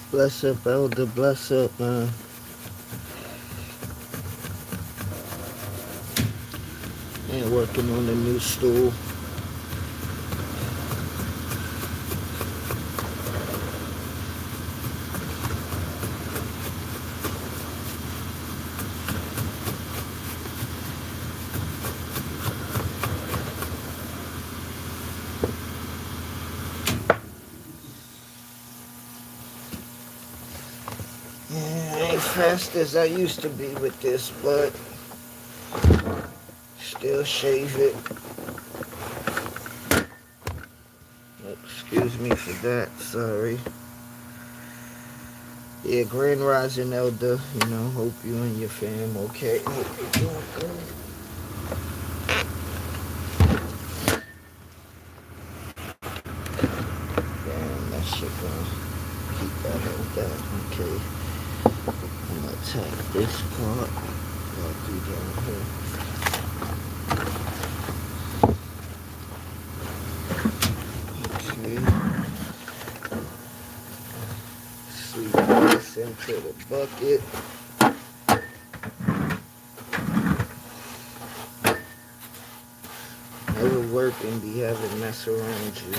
Bless up, Elder. Bless up, man. And working on the new stool. Yeah, I ain't fast as I used to be with this, but still shave it. Excuse me for that. Sorry. Yeah, Grand Rising Elder. Hope you and your fam okay. Hope you're doing good. Damn, that shit gonna keep that held down. Okay. I'm gonna attack this part. I'll do down here. Okay. Sleep this into the bucket. Never work and be having mess around you.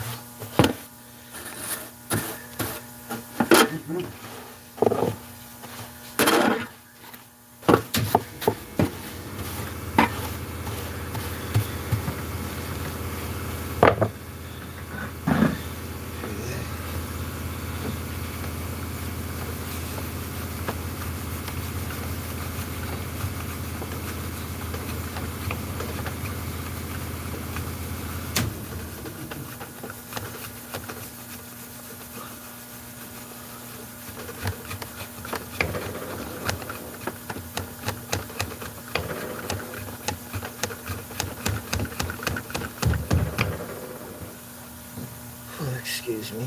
Excuse me.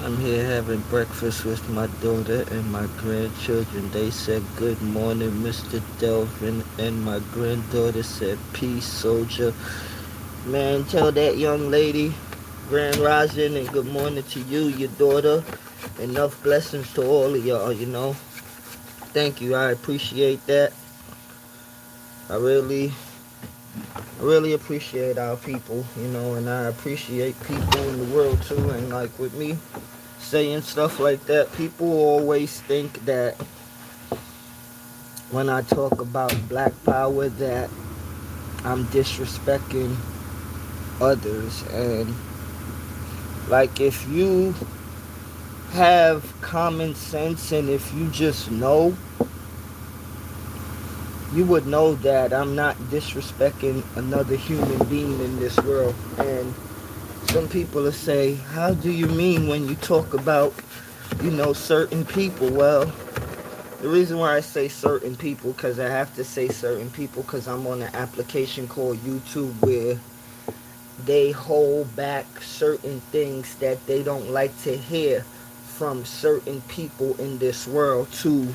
I'm here having breakfast with my daughter and my grandchildren. They said good morning, Mr. Delvin, and my granddaughter said peace, soldier. Man, tell that young lady, Grand Rising, and good morning to you, your daughter. Enough blessings to all of y'all. Thank you. I appreciate that. I really appreciate our people, and I appreciate people in the world too. And like with me saying stuff like that, people always think that when I talk about black power that I'm disrespecting others. And like if you have common sense and if you just know, you would know that I'm not disrespecting another human being in this world. And some people will say, how do you mean when you talk about, certain people? Well, the reason why I say certain people, because I have to say certain people because I'm on an application called YouTube where they hold back certain things that they don't like to hear from certain people in this world to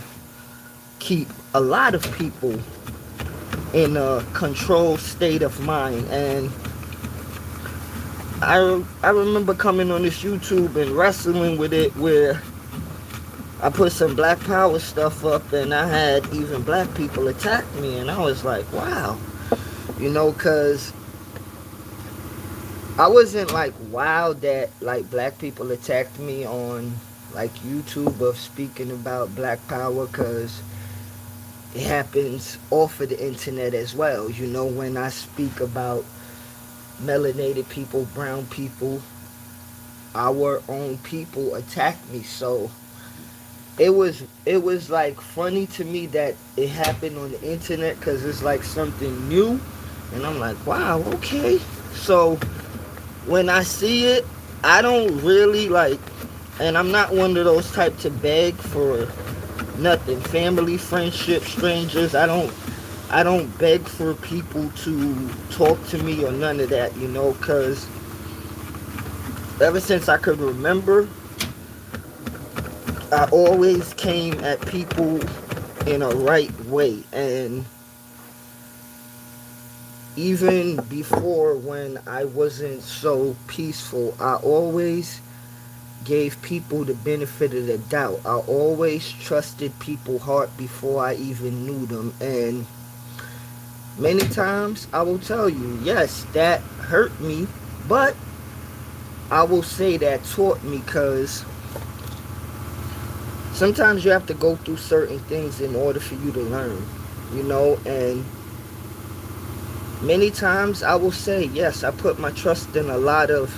keep a lot of people in a controlled state of mind. And I remember coming on this YouTube and wrestling with it where I put some black power stuff up and I had even black people attack me, and I was like, wow, because I wasn't like wow that like black people attacked me on like YouTube of speaking about black power, because it happens off of the internet as well. When I speak about melanated people, brown people, our own people attack me. So it was like funny to me that it happened on the internet because it's like something new, and I'm like, wow, okay. So when I see it, I don't really like, and I'm not one of those type to beg for nothing. Family, friendship, strangers, I don't beg for people to talk to me or none of that, because ever since I could remember, I always came at people in a right way. And even before, when I wasn't so peaceful, I always gave people the benefit of the doubt. I always trusted people's heart before I even knew them. And many times I will tell you, yes, that hurt me, but I will say that taught me, because sometimes you have to go through certain things in order for you to learn, and many times I will say, yes, I put my trust in a lot of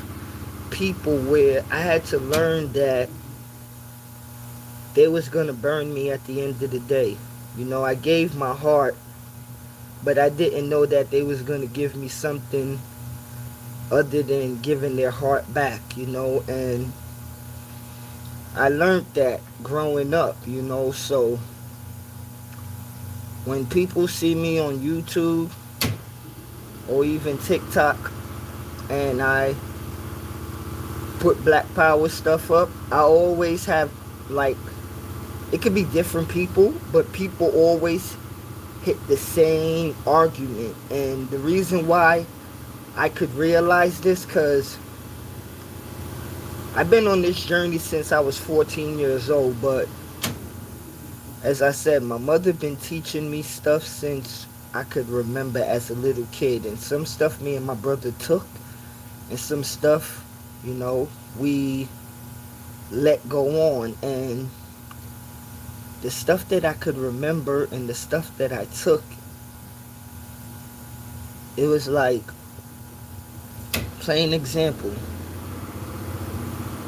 people where I had to learn that they was going to burn me at the end of the day. I gave my heart, but I didn't know that they was going to give me something other than giving their heart back, and I learned that growing up, so when people see me on YouTube or even TikTok and I put Black Power stuff up, I always have, like, it could be different people, but people always hit the same argument. And the reason why I could realize this, because I've been on this journey since I was 14 years old, but as I said, my mother been teaching me stuff since I could remember as a little kid. And some stuff me and my brother took, and some stuff, we let go on. And the stuff that I could remember and the stuff that I took, it was like, plain example,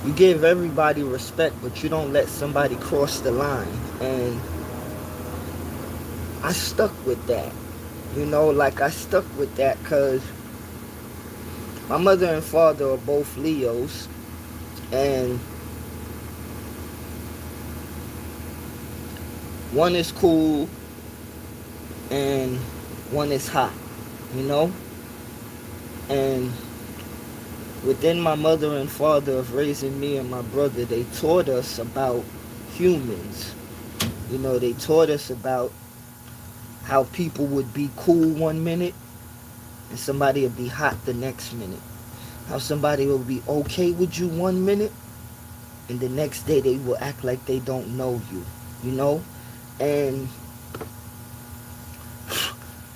you give everybody respect, but you don't let somebody cross the line. And I stuck with that, I stuck with that because my mother and father are both Leos, and one is cool and one is hot, and within my mother and father of raising me and my brother, they taught us about humans. They taught us about how people would be cool one minute and somebody would be hot the next minute. How somebody will be okay with you one minute and the next day they will act like they don't know you, And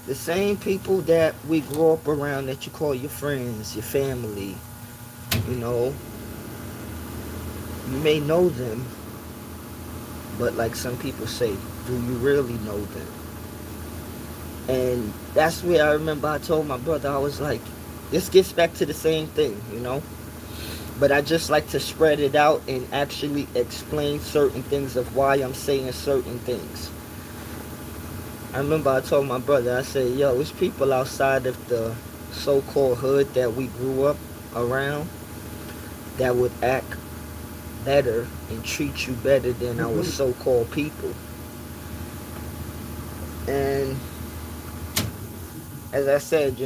the same people that we grow up around, that you call your friends, your family, you may know them, but like some people say, do you really know them? And that's where I remember I told my brother, I was like, this gets back to the same thing, but I just like to spread it out and actually explain certain things of why I'm saying certain things. I remember I told my brother, I said, yo, it's people outside of the so-called hood that we grew up around that would act better and treat you better than our so-called people. And as I said,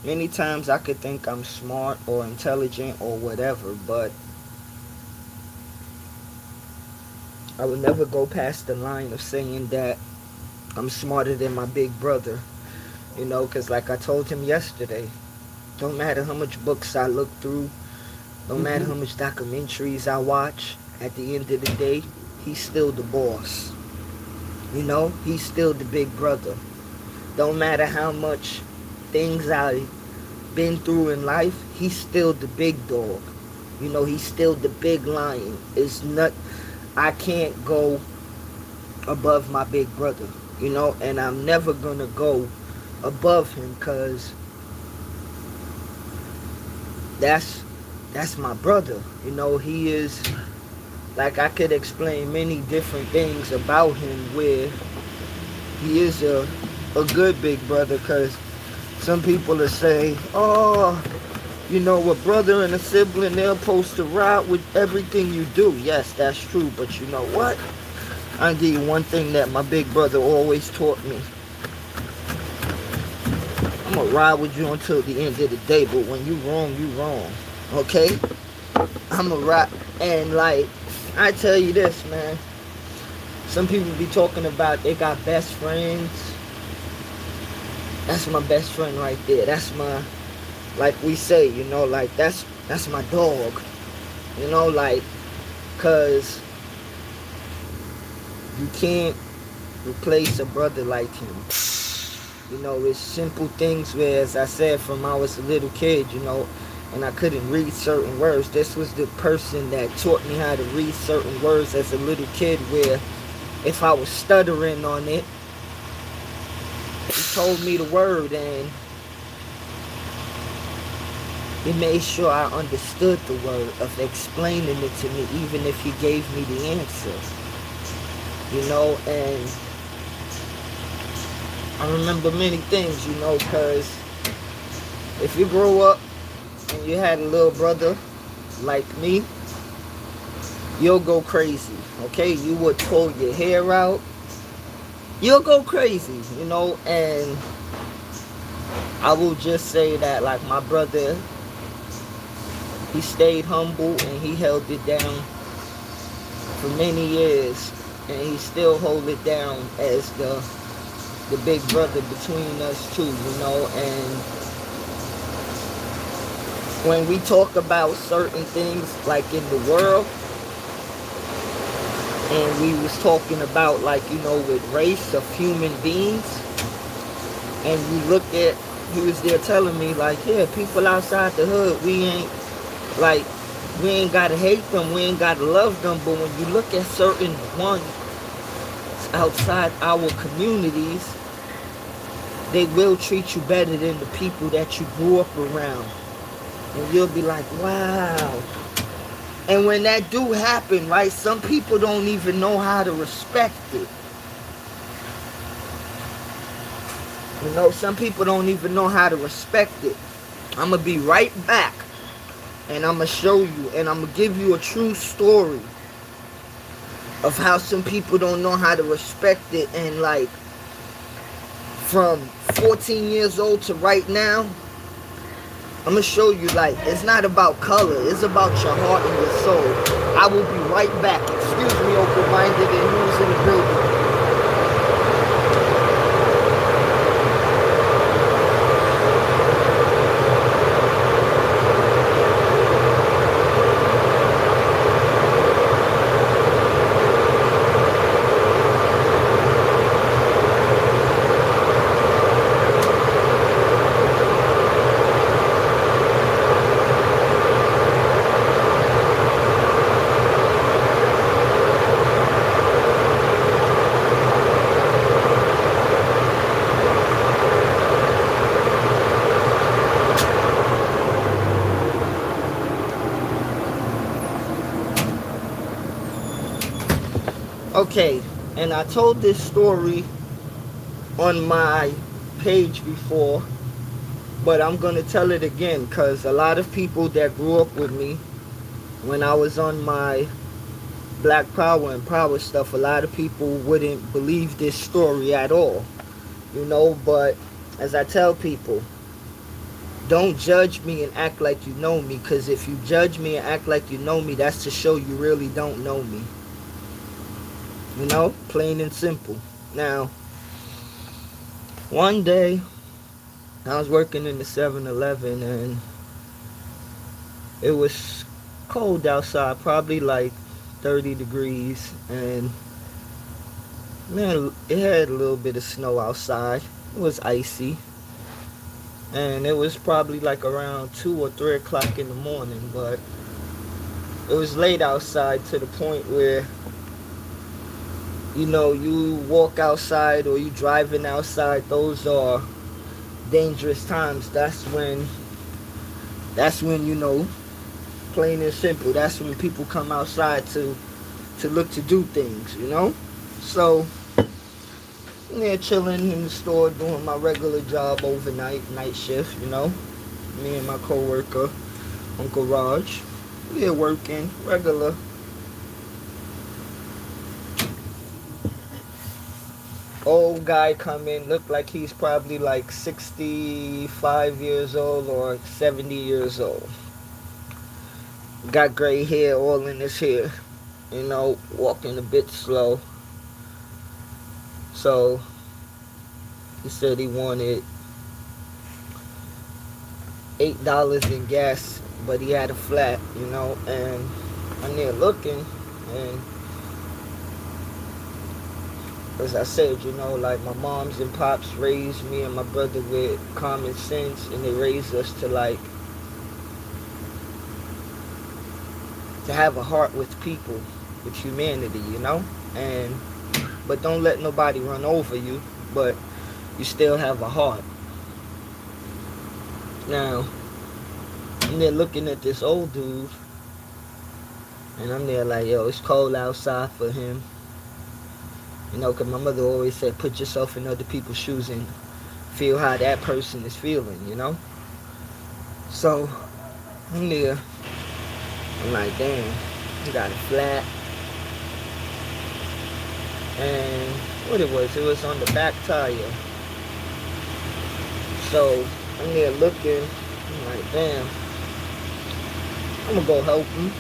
many times I could think I'm smart or intelligent or whatever, but I would never go past the line of saying that I'm smarter than my big brother, because like I told him yesterday, don't matter how much books I look through, don't matter how much documentaries I watch, at the end of the day, he's still the boss. He's still the big brother. Don't matter how much things I've been through in life, he's still the big dog. He's still the big lion. I can't go above my big brother, and I'm never gonna go above him, because that's my brother. He is, like, I could explain many different things about him where he is a good big brother, because some people will say, oh, a brother and a sibling, they're supposed to ride with everything you do. Yes, that's true, but you know what? I'll give you one thing that my big brother always taught me. I'm going to ride with you until the end of the day, but when you wrong, you wrong. Okay? I'm going to ride. And, like, I tell you this, man. Some people be talking about they got best friends. That's my best friend right there. That's my, like we say, like that's my dog. Like, cause you can't replace a brother like him. It's simple things where, as I said, from I was a little kid, and I couldn't read certain words. This was the person that taught me how to read certain words as a little kid, where if I was stuttering on it, he told me the word and he made sure I understood the word of explaining it to me, even if he gave me the answer. And I remember many things, because if you grow up and you had a little brother like me, you'll go crazy, okay? You would pull your hair out. You'll go crazy, and I will just say that, like, my brother, he stayed humble and he held it down for many years, and he still hold it down as the big brother between us two, and when we talk about certain things like in the world, and we was talking about, like, with race of human beings, and you look at, he was there telling me, like, yeah, people outside the hood, we ain't gotta hate them, we ain't gotta love them, but when you look at certain ones outside our communities, they will treat you better than the people that you grew up around. And you'll be like, wow. And when that do happen, right, some people don't even know how to respect it. Some people don't even know how to respect it. I'm going to be right back. And I'm going to show you. And I'm going to give you a true story of how some people don't know how to respect it. And, like, from 14 years old to right now, I'm going to show you, like, it's not about color. It's about your heart and your soul. I will be right back. Excuse me, open-minded, and who's in the building. Okay, and I told this story on my page before, but I'm going to tell it again, because a lot of people that grew up with me when I was on my Black Power and Power stuff, a lot of people wouldn't believe this story at all, but as I tell people, don't judge me and act like you know me, because if you judge me and act like you know me, that's to show you really don't know me. Plain and simple. Now, one day, I was working in the 7-Eleven, and it was cold outside, probably like 30 degrees, and man, it had a little bit of snow outside. It was icy, and it was probably like around 2 or 3 o'clock in the morning, but it was late outside to the point where you walk outside or you driving outside, those are dangerous times. That's when, plain and simple, that's when people come outside to look to do things, So, yeah, chilling in the store, doing my regular job overnight, night shift, Me and my coworker, Uncle Raj, we're working, regular. Old guy come in, looked like he's probably like 65 years old or 70 years old. Got gray hair all in his hair, walking a bit slow. So he said he wanted $8 in gas, but he had a flat, and I'm there looking, and as I said, like my moms and pops raised me and my brother with common sense, and they raised us to to have a heart with people, with humanity, and but don't let nobody run over you, but you still have a heart. Now, I'm there looking at this old dude, and I'm there like, yo, it's cold outside for him. Because my mother always said, put yourself in other people's shoes and feel how that person is feeling. So, I'm there. I'm like, damn, he got a flat. And what it was on the back tire. So, I'm there looking. I'm like, damn, I'm going to go help him.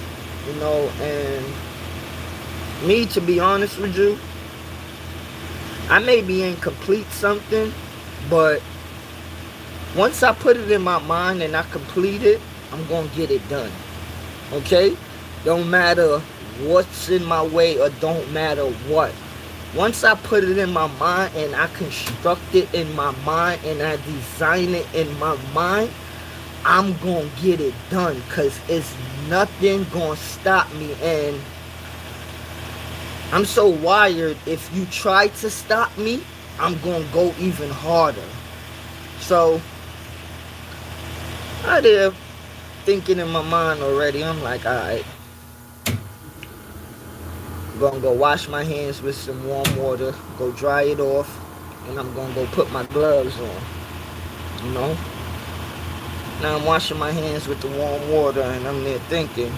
And me, to be honest with you, I may be incomplete something, but once I put it in my mind and I complete it, I'm going to get it done. Okay? Don't matter what's in my way or don't matter what. Once I put it in my mind and I construct it in my mind and I design it in my mind, I'm going to get it done, because it's nothing going to stop me. And I'm so wired, if you try to stop me, I'm going to go even harder. So, I there thinking in my mind already, I'm like, alright, I'm going to go wash my hands with some warm water, go dry it off, and I'm going to go put my gloves on, Now I'm washing my hands with the warm water, and I'm there thinking,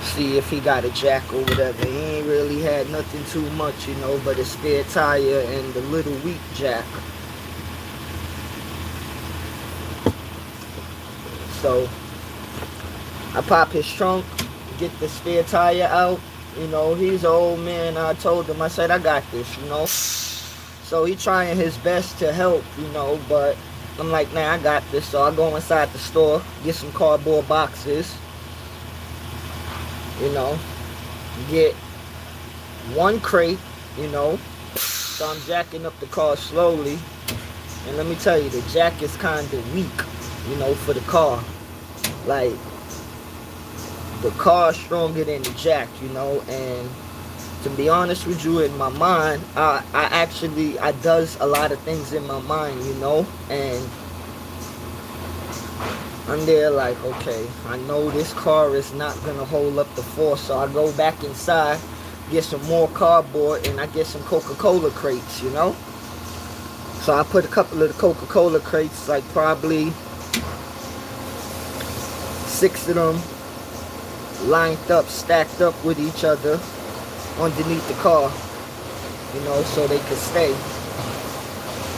see if he got a jack or whatever. He ain't really had nothing too much, but a spare tire and the little weak jack. So I pop his trunk, get the spare tire out. He's an old man. I told him, I said, I got this, So he trying his best to help, but I'm like, nah, I got this. So I go inside the store, get some cardboard boxes, get one crate, So I'm jacking up the car slowly. And let me tell you, the jack is kind of weak, for the car. Like, the car is stronger than the jack, and to be honest with you, in my mind, I does a lot of things in my mind, and I'm there like, okay, I know this car is not going to hold up the force, so I go back inside, get some more cardboard, and I get some Coca-Cola crates, So I put a couple of the Coca-Cola crates, like probably 6 of them, lined up, stacked up with each other underneath the car, so they could stay.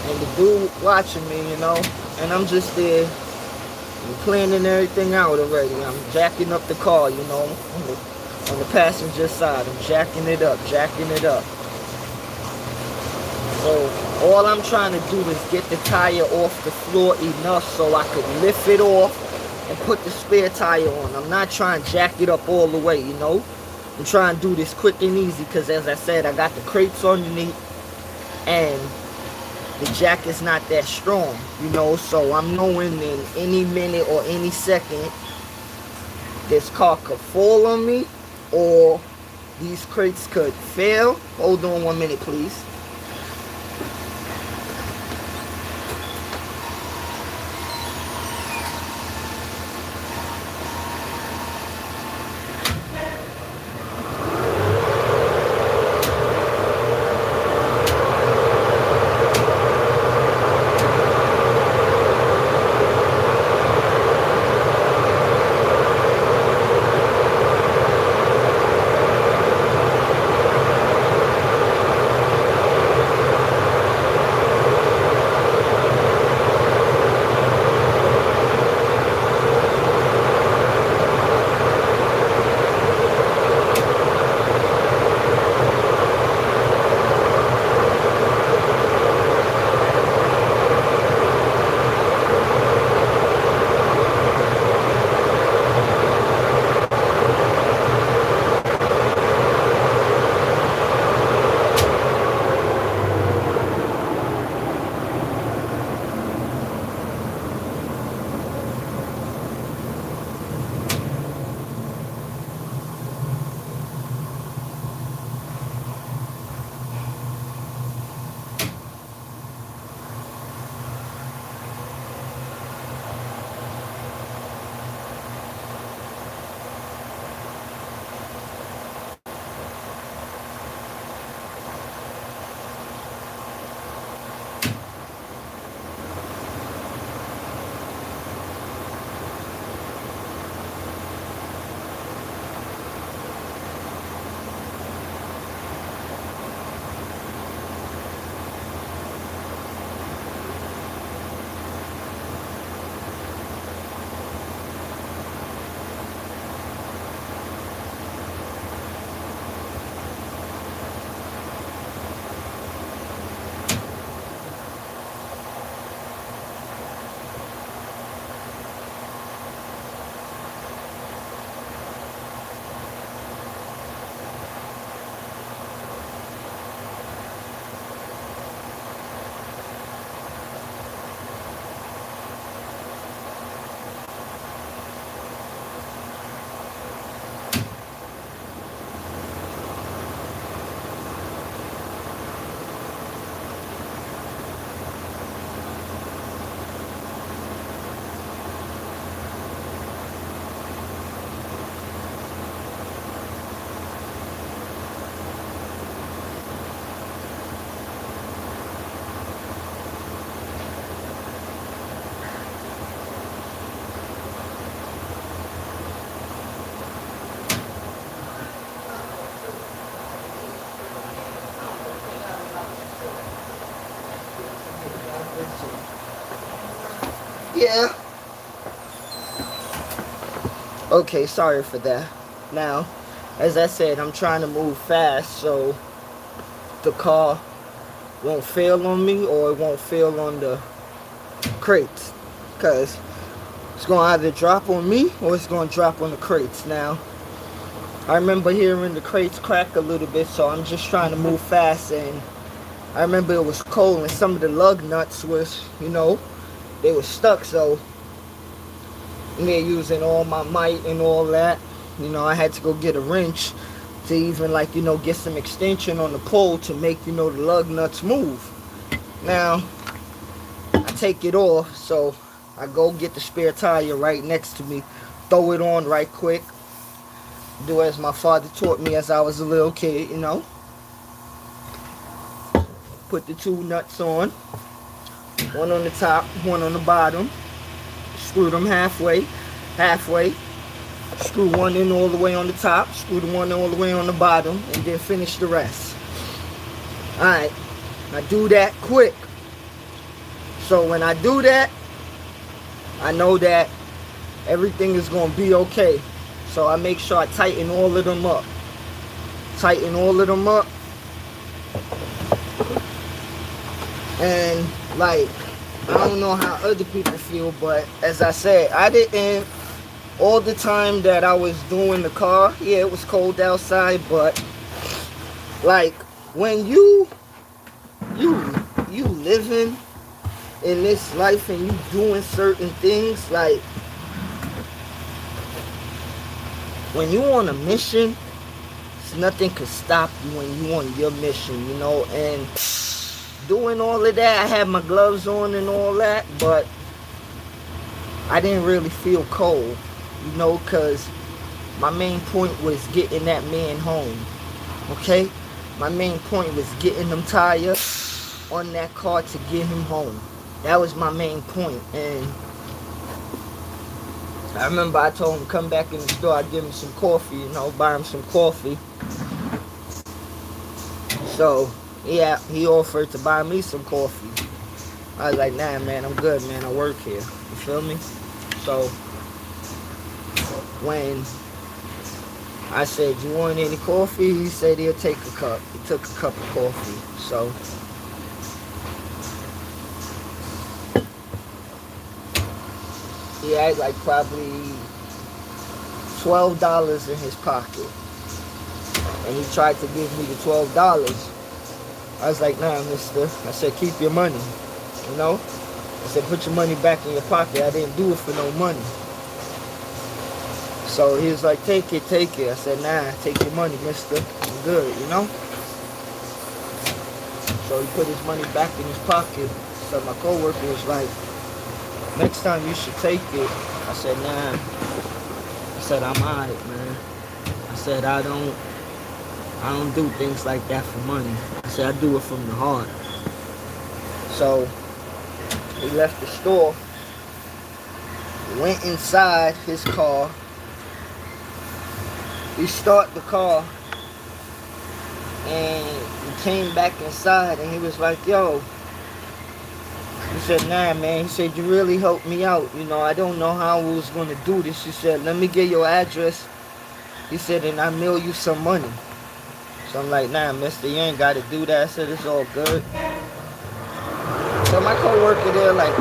And the dude watching me, and I'm just there, I'm planning everything out already. I'm jacking up the car, on the passenger side. I'm jacking it up. So all I'm trying to do is get the tire off the floor enough so I could lift it off and put the spare tire on. I'm not trying to jack it up all the way, I'm trying to do this quick and easy, because as I said, I got the crates underneath and the jack is not that strong, so I'm knowing in any minute or any second this car could fall on me or these crates could fail. Hold on 1 minute, please. yeah. Okay, sorry for that. Now, as I said, I'm trying to move fast so the car won't fail on me or it won't fail on the crates. Because it's going to either drop on me or it's going to drop on the crates. Now, I remember hearing the crates crack a little bit, so I'm just trying to move fast. And I remember it was cold and some of the lug nuts was, they were stuck. So me using all my might and all that, I had to go get a wrench to even get some extension on the pole to make the lug nuts move. Now I take it off, so I go get the spare tire right next to me, throw it on right quick, do as my father taught me as I was a little kid. Put the two nuts on, one on the top, one on the bottom, screw them halfway, screw one in all the way on the top, screw the one all the way on the bottom, and then finish the rest. Alright, I do that quick. So when I do that, I know that everything is going to be okay. So I make sure I tighten all of them up. And I don't know how other people feel, but as I said, I didn't, all the time that I was doing the car, yeah, it was cold outside, but when you living in this life and you doing certain things, when you on a mission, nothing could stop you when you on your mission, and doing all of that, I had my gloves on and all that, but I didn't really feel cold, because my main point was getting that man home, okay? My main point was getting them tires on that car to get him home. That was my main point. And I remember I told him come back in the store, I'd give him some coffee, buy him some coffee. So yeah, he offered to buy me some coffee. I was like, nah, man, I'm good, man. I work here. You feel me? So when I said, you want any coffee? He said he'll take a cup. He took a cup of coffee. So he had probably $12 in his pocket. And he tried to give me the $12. I was like, nah, mister. I said, keep your money. I said, put your money back in your pocket. I didn't do it for no money. So he was like, take it. I said, nah, take your money, mister. I'm good, So he put his money back in his pocket. So my coworker was like, next time you should take it. I said, nah. I said, I'm on it, man. I said, I don't do things like that for money. I said, I do it from the heart. So he left the store, went inside his car. He started the car, and he came back inside, and he was like, yo. He said, nah, man. He said, you really helped me out. I don't know how we was going to do this. He said, let me get your address. He said, and I mail you some money. So I'm like, nah, mister, you ain't got to do that. I said, it's all good. So my coworker there, come on,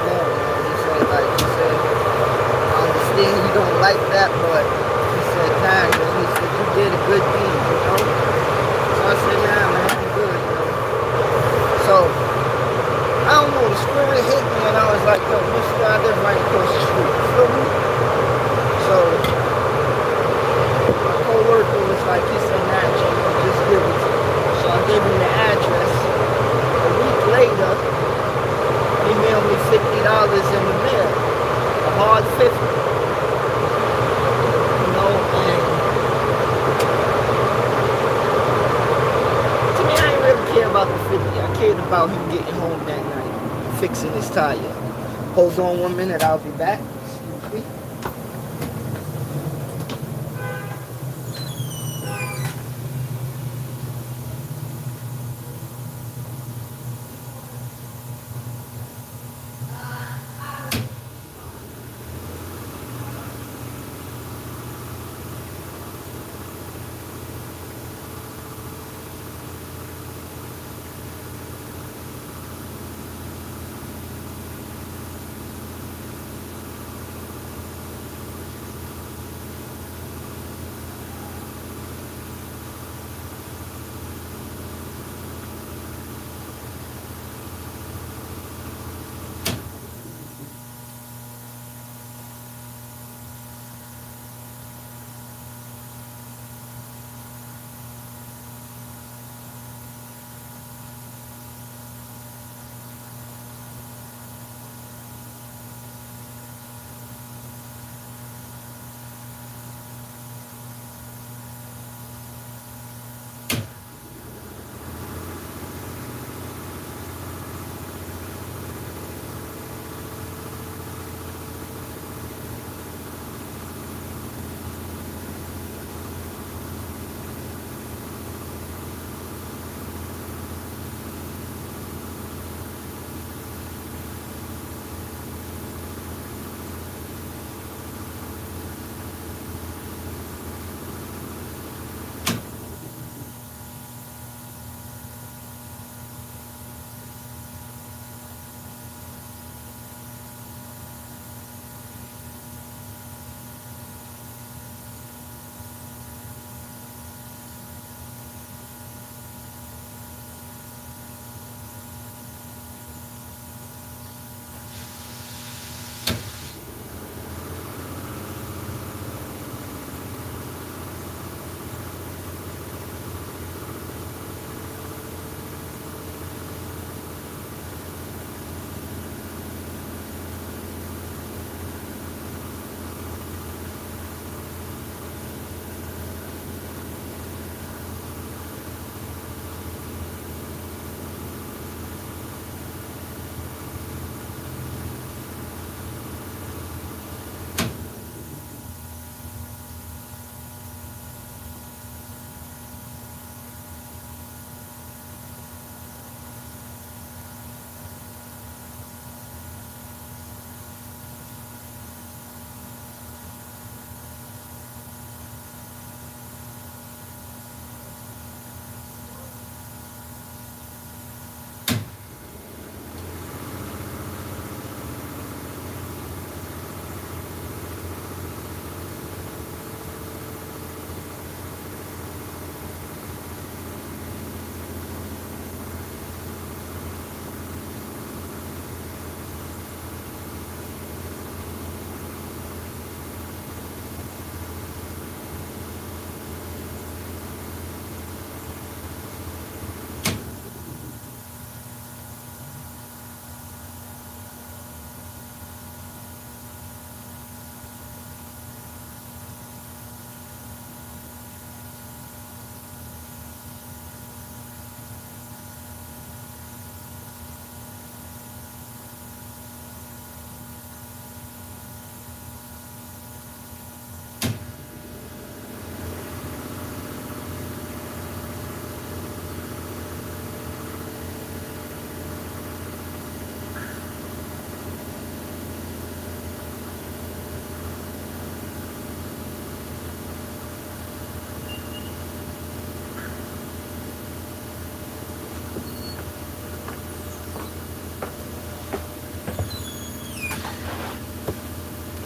man. He said, I understand you don't like that, but he said, nah, he said, you did a good deed, So I said, nah, man, I'm good, So, I don't know, the spirit hit me, and I was like, yo, mister, I live right across the street, you feel me? So, my coworker was like, he said, nah, Jay, just give it to me. So I gave him the address. A week later, he mailed me $50 in the mail. A hard 50. And to me, I didn't really care about the 50. I cared about him getting home that night, fixing his tire. Hold on 1 minute, I'll be back. Excuse me.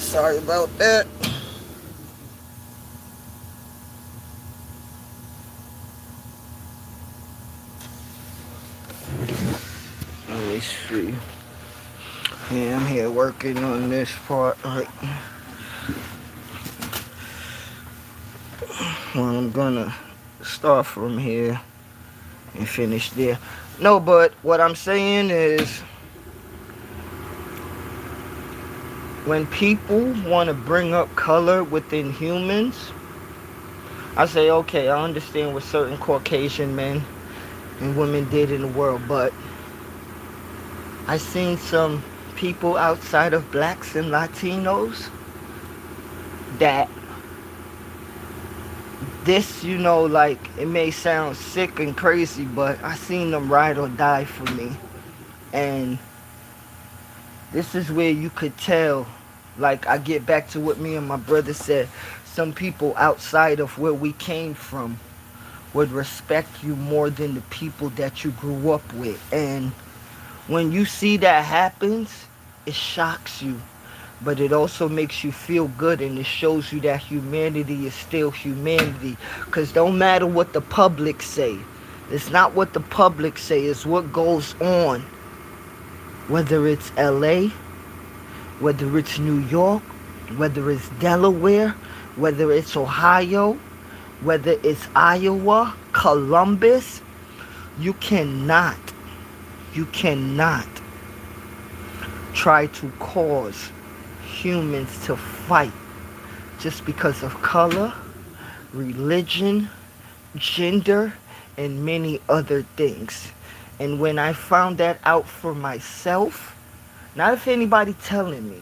Sorry about that. Let me see. Yeah, I'm here working on this part. Right. Well, I'm gonna start from here and finish there. No, but what I'm saying is, when people want to bring up color within humans, I say, okay, I understand what certain Caucasian men and women did in the world, but I seen some people outside of blacks and Latinos that this, like, it may sound sick and crazy, but I seen them ride or die for me. And this is where you could tell, like, I get back to what me and my brother said, some people outside of where we came from would respect you more than the people that you grew up with. And when you see that happens, it shocks you. But it also makes you feel good, and it shows you that humanity is still humanity. Because don't matter what the public say. It's not what the public say, it's what goes on. Whether it's LA, whether it's New York, whether it's Delaware, whether it's Ohio, whether it's Iowa, Columbus, you cannot try to cause humans to fight just because of color, religion, gender, and many other things. And when I found that out for myself, not if anybody telling me,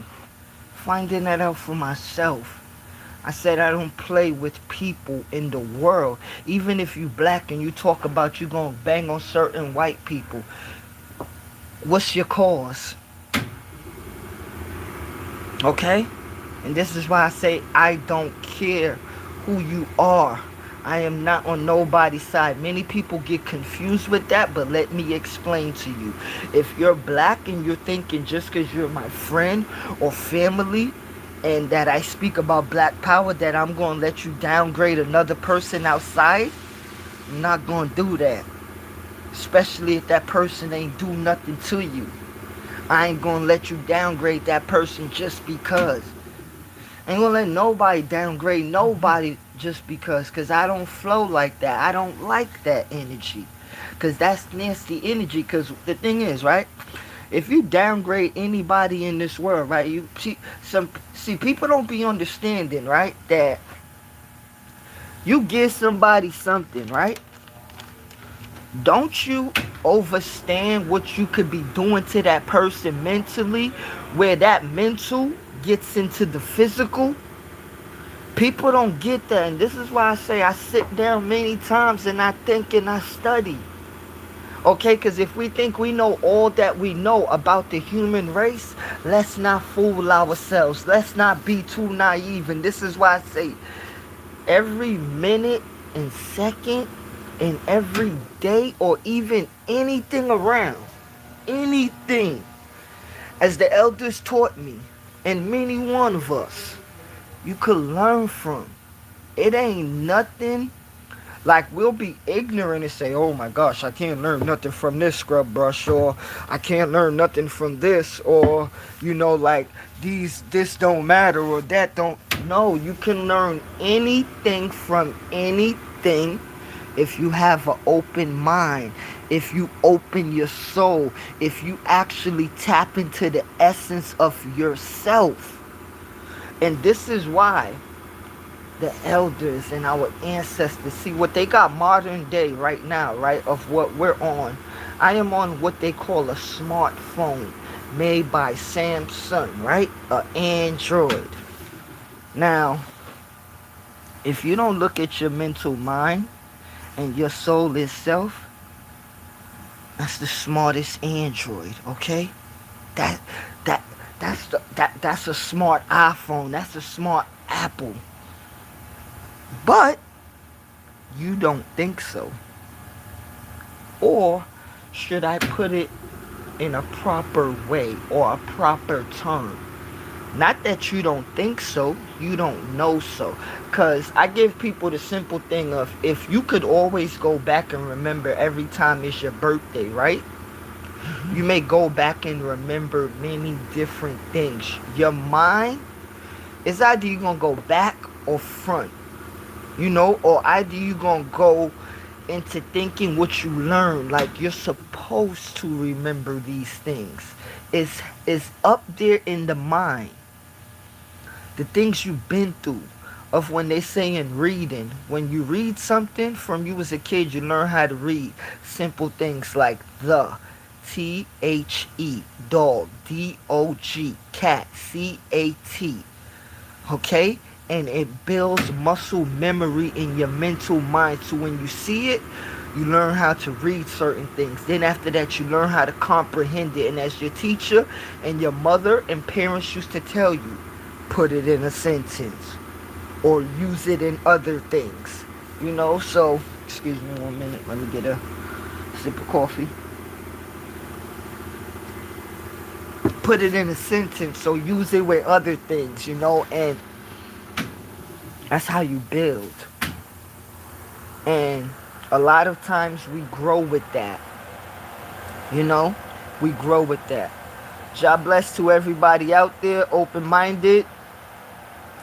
finding that out for myself, I said I don't play with people in the world. Even if you black and you talk about you gonna bang on certain white people, what's your cause? Okay? And this is why I say I don't care who you are. I am not on nobody's side. Many people get confused with that, but let me explain to you. If you're black and you're thinking just because you're my friend or family and that I speak about black power that I'm going to let you downgrade another person outside, I'm not going to do that. Especially if that person ain't do nothing to you. I ain't going to let you downgrade that person just because. I ain't gonna let nobody downgrade nobody just because I don't flow like that. I don't like that energy, because that's nasty energy. Because the thing is, right, if you downgrade anybody in this world, right, you see people don't be understanding, right, that you give somebody something, right, don't you understand what you could be doing to that person mentally, where that mental gets into the physical? People don't get that, and this is why I say I sit down many times and I think and I study. Okay, because if we think we know all that we know about the human race, let's not fool ourselves. Let's not be too naive. And this is why I say every minute and second and every day, or even anything around, anything, as the elders taught me, and many one of us, you could learn from. It ain't nothing. Like, we'll be ignorant and say, oh my gosh, I can't learn nothing from this scrub brush, or I can't learn nothing from this, or, like, this don't matter, or that don't. No, you can learn anything from anything if you have an open mind, if you open your soul, if you actually tap into the essence of yourself. And this is why the elders and our ancestors, see what they got modern day right now, right, of what we're on. I am on what they call a smartphone made by Samsung, right, an Android. Now, if you don't look at your mental mind and your soul itself, that's the smartest Android, okay? That's a smart iPhone. That's a smart Apple. But you don't think so. Or should I put it in a proper way or a proper term? Not that you don't think so, you don't know so. Because I give people the simple thing of, if you could always go back and remember every time it's your birthday, right? You may go back and remember many different things. Your mind is either you going to go back or front, or either you going to go into thinking what you learned, like you're supposed to remember these things. It's up there in the mind. The things you've been through, of when they say in reading, when you read something from you as a kid, you learn how to read simple things like THE, dog, DOG, cat, CAT, okay? And it builds muscle memory in your mental mind, so when you see it, you learn how to read certain things. Then after that, you learn how to comprehend it. And as your teacher and your mother and parents used to tell you, put it in a sentence or use it in other things. So excuse me 1 minute, let me get a sip of coffee. Put it in a sentence, so use it with other things, and that's how you build. And a lot of times we grow with that. We grow with that. God bless to everybody out there, open-minded,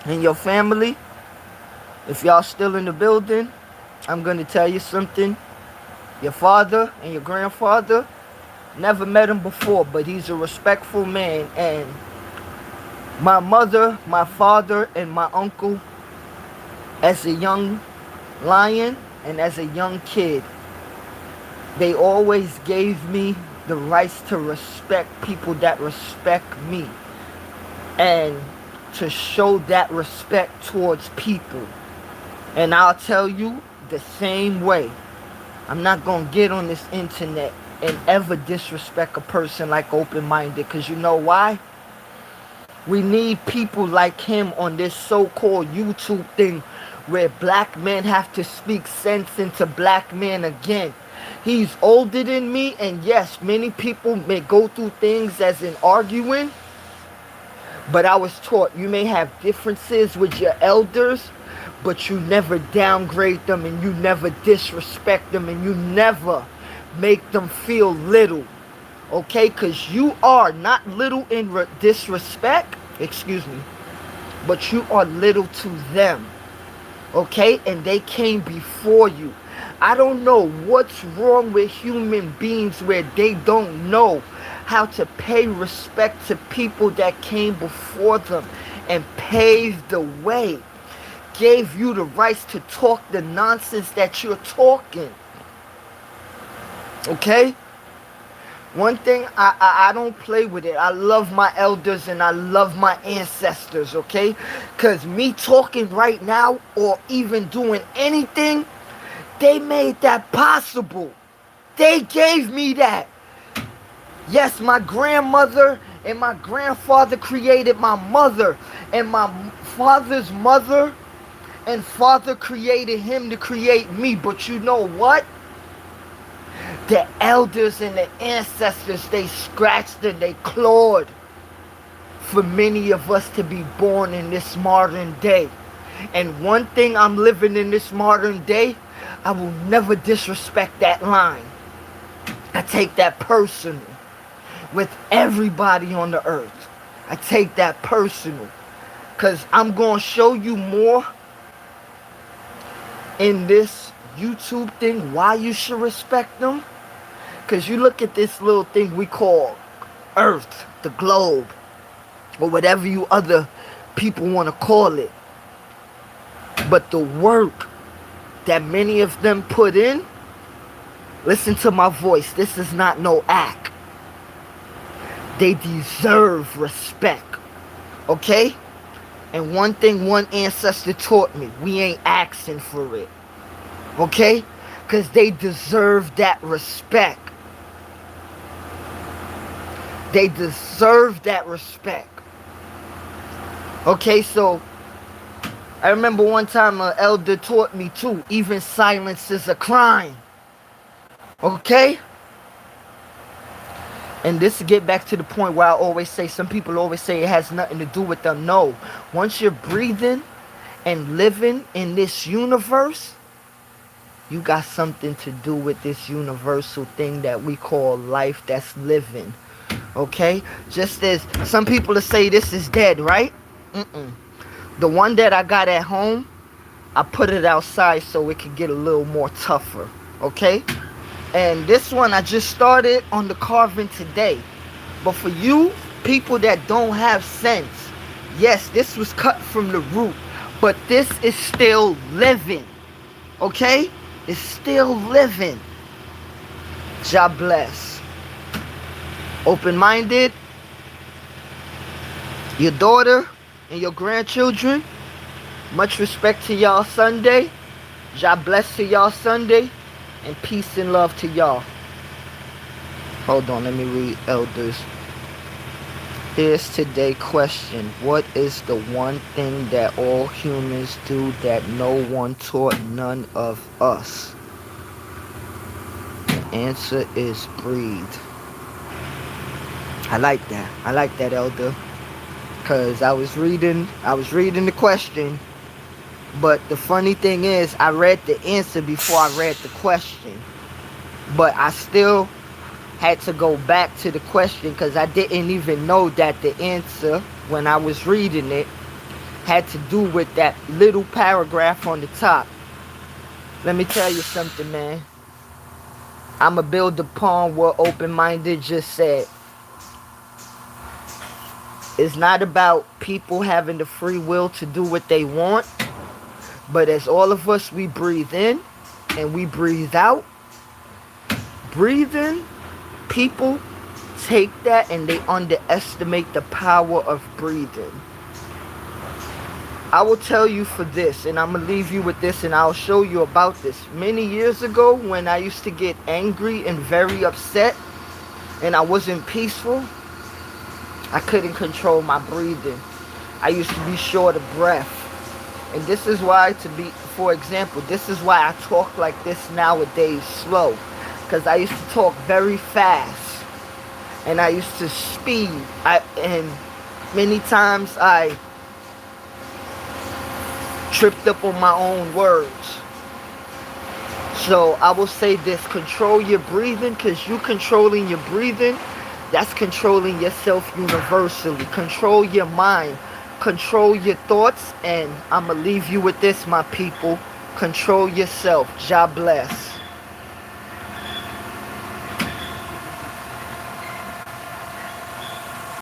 and your family. If y'all still in the building, I'm going to tell you something. Your father and your grandfather, never met him before, but he's a respectful man. And my mother, my father, and my uncle, as a young lion and as a young kid, they always gave me the rights to respect people that respect me, and to show that respect towards people. And I'll tell you the same way. I'm not going to get on this internet and ever disrespect a person like open-minded, because you know why? We need people like him on this so-called YouTube thing where black men have to speak sense into black men again. He's older than me, and yes, many people may go through things as in arguing, but I was taught you may have differences with your elders, but you never downgrade them, and you never disrespect them, and you never make them feel little. Okay? Because you are not little in disrespect, excuse me, but you are little to them. Okay? And they came before you. I don't know what's wrong with human beings where they don't know how to pay respect to people that came before them and paved the way. Gave you the rights to talk the nonsense that you're talking. Okay? One thing, I don't play with it. I love my elders and I love my ancestors, okay? Because me talking right now or even doing anything, they made that possible. They gave me that. Yes, my grandmother and my grandfather created my mother, and my father's mother and father created him to create me. But you know what? The elders and the ancestors, they scratched and they clawed for many of us to be born in this modern day. And one thing, I'm living in this modern day, I will never disrespect that line. I take that personal with everybody on the earth. I take that personal, because I'm going to show you more in this YouTube thing why you should respect them. Because you look at this little thing we call Earth, the globe, or whatever you other people want to call it. But the work that many of them put in, listen to my voice, this is not no act. They deserve respect, okay? And one thing one ancestor taught me, we ain't asking for it, okay? Because they deserve that respect. They deserve that respect. Okay, so I remember one time an elder taught me too, even silence is a crime. Okay? And this get back to the point where I always say, some people always say it has nothing to do with them. No. Once you're breathing and living in this universe, you got something to do with this universal thing that we call life that's living. Okay? Just as some people will say this is dead, right? Mm-mm. The one that I got at home, I put it outside so it could get a little more tougher. Okay? And this one I just started on the carving today. But for you people that don't have sense, yes, this was cut from the root, but this is still living. Okay? It's still living. God bless. Open-minded. Your daughter and your grandchildren. Much respect to y'all Sunday. God bless to y'all Sunday. And peace and love to y'all. Hold on, let me read Elders. Here's today's question. What is the one thing that all humans do that no one taught none of us? The answer is breathe. I like that. I like that, Elder. Because I was reading the question. But the funny thing is, I read the answer before I read the question. But I still had to go back to the question because I didn't even know that the answer, when I was reading it, had to do with that little paragraph on the top. Let me tell you something, man. I'ma build upon what Open-Minded just said. It's not about people having the free will to do what they want, but as all of us, we breathe in and we breathe out. Breathing, people take that and they underestimate the power of breathing. I will tell you for this, and I'm going to leave you with this, and I'll show you about this. Many years ago, when I used to get angry and very upset, and I wasn't peaceful, I couldn't control my breathing. I used to be short of breath. And this is why, for example, this is why I talk like this nowadays slow. Because I used to talk very fast. And I used to speed. And many times I tripped up on my own words. So I will say this, control your breathing, because you controlling your breathing, that's controlling yourself universally. Control your mind, control your thoughts, and I'm going to leave you with this, my people. Control yourself. God bless.